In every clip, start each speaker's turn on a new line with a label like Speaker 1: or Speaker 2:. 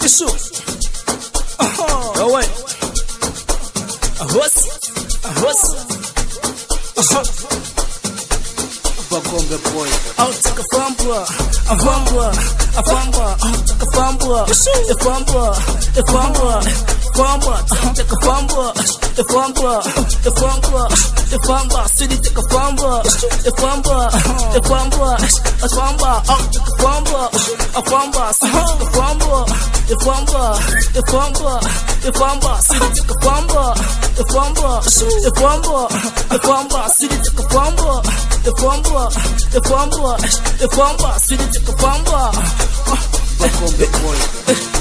Speaker 1: Issue. Oh wait. A horse.
Speaker 2: Bakombe boy.
Speaker 1: I'll take a fumble. I'll take a fumble. Take a fumble. City take a fumble.
Speaker 2: Bakombe boy.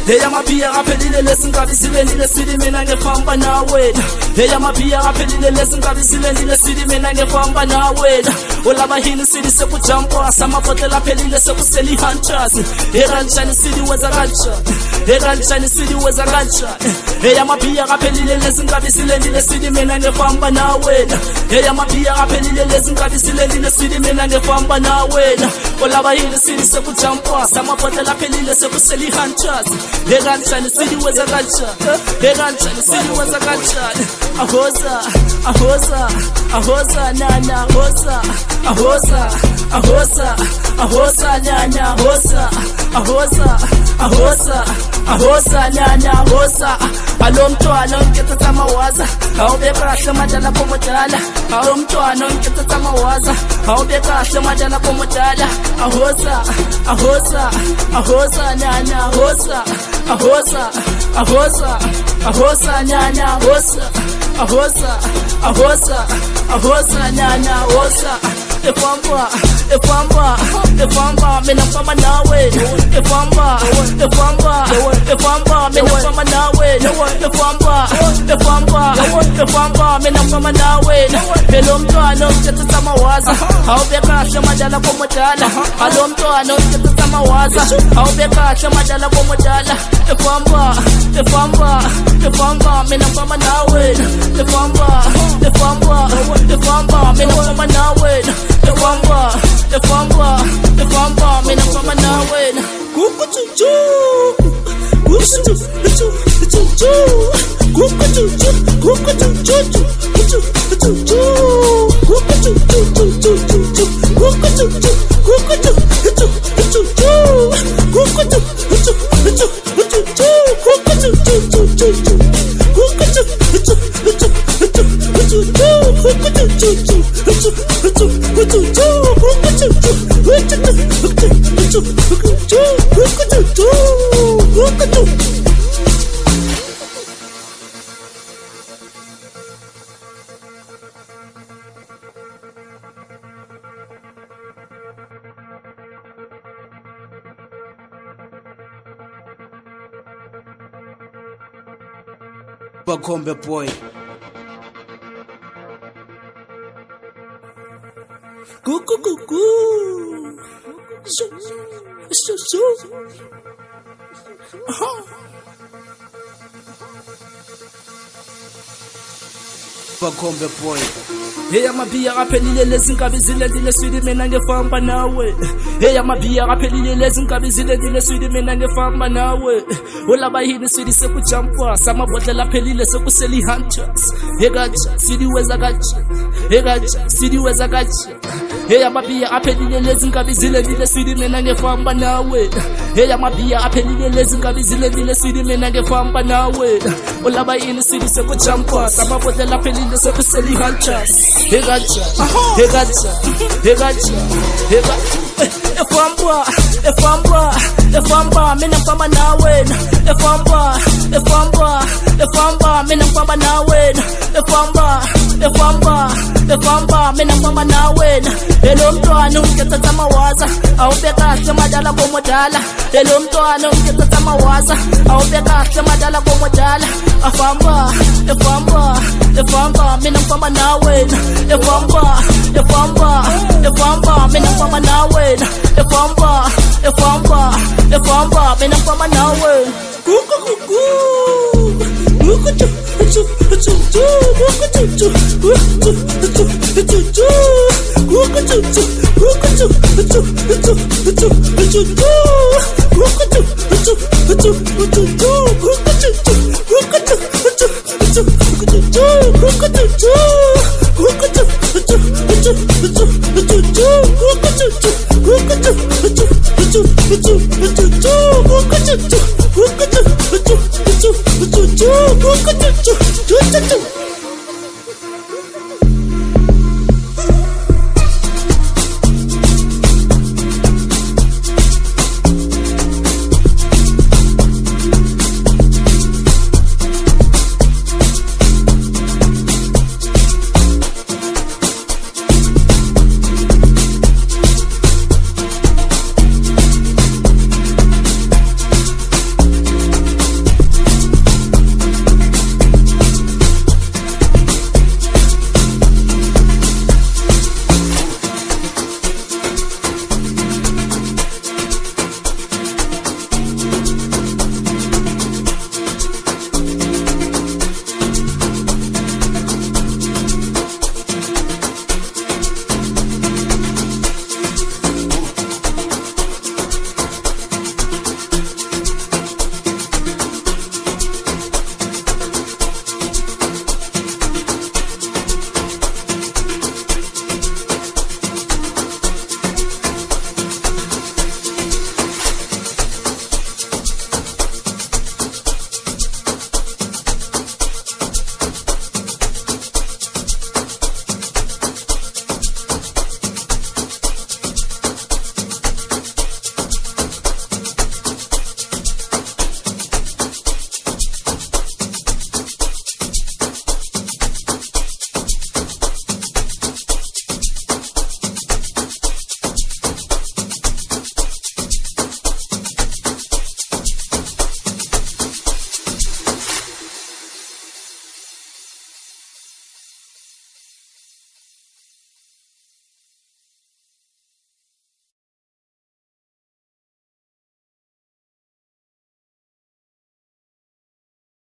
Speaker 1: Hey amabhiya aphelile lesingabisilendile sithi mina ngefamba nawe. Hey amabhiya aphelile lesingabisilendile sithi mina ngefamba nawe. Olabahini sithi sekujumpa samabhotela aphelile sekuseli hunters. Hey kanjani sithi weza kanjani? Hey kanjani sithi weza kanjani? Hey amabhiya aphelile lesingabisilendile sithi mina ngefamba nawe. Hey amabhiya aphelile lesingabisilendile sithi mina ngefamba nawe. Olabahini sithi sekujumpa samabhotela aphelile sekuseli hunters. Hey kanjani sithi weza kanjani? Hey kanjani sithi weza kanjani? Ahoza nana hoza. Ahoza nana hoza. Ahoza nana hoza. Alomntwana onketha tamawaza. Awube kahle madala komodala. Alomntwana onketha tamawaza. Awube kahle madala komodala. Ahoza nana hoza. Ahoza nana hoza. Ahoza nana hoza. Efamba, mina famba nawe. Efamba, mina famba nawe. Efamba, mina famba nawe. Hello mntwana onketha tamawaza. Awube kahle madala komodala. Hello mntwana onketha tamawaza. Awube kahle madala komodala. Efamba, mina famba nawe. Efamba, mina famba nawe. Efamba, mina famba nawe. Kukuchuchu.
Speaker 2: Bakombe boy.
Speaker 1: Cuckoo.
Speaker 2: Bakombe boy.
Speaker 1: Hey amabhiya aphelile lezingabizilendile sithi mina ngefamba nawe. Hey amabhiya aphelile lezingabizilendile sithi mina ngefamba nawe. Olabahini sithi sekujumpa samabhodlela aphelile sekuseli hunters. Hey kanjani sithi weza kanjani? Hey kanjani sithi weza kanjani? Hey amabhiya aphelile lezingabizilendile sithi mina ngefamba nawe. Hey amabhiya aphelile lezingabizilendile sithi mina ngefamba nawe. Olabahini sithi sekujumpa samabhodlela aphelile sekuseli hunters. Hey kanjani? Efamba, mina famba nawe. Efamba, mina famba nawe. Efamba, mina famba nawe. Hello mntwana onketha tamawaza. Awube kahle madala komodala. Hello mntwana onketha tamawaza. Awube kahle madala komodala. Efamba, mina famba nawe. Efamba, mina famba nawe. Efamba, mina famba nawe. Kuku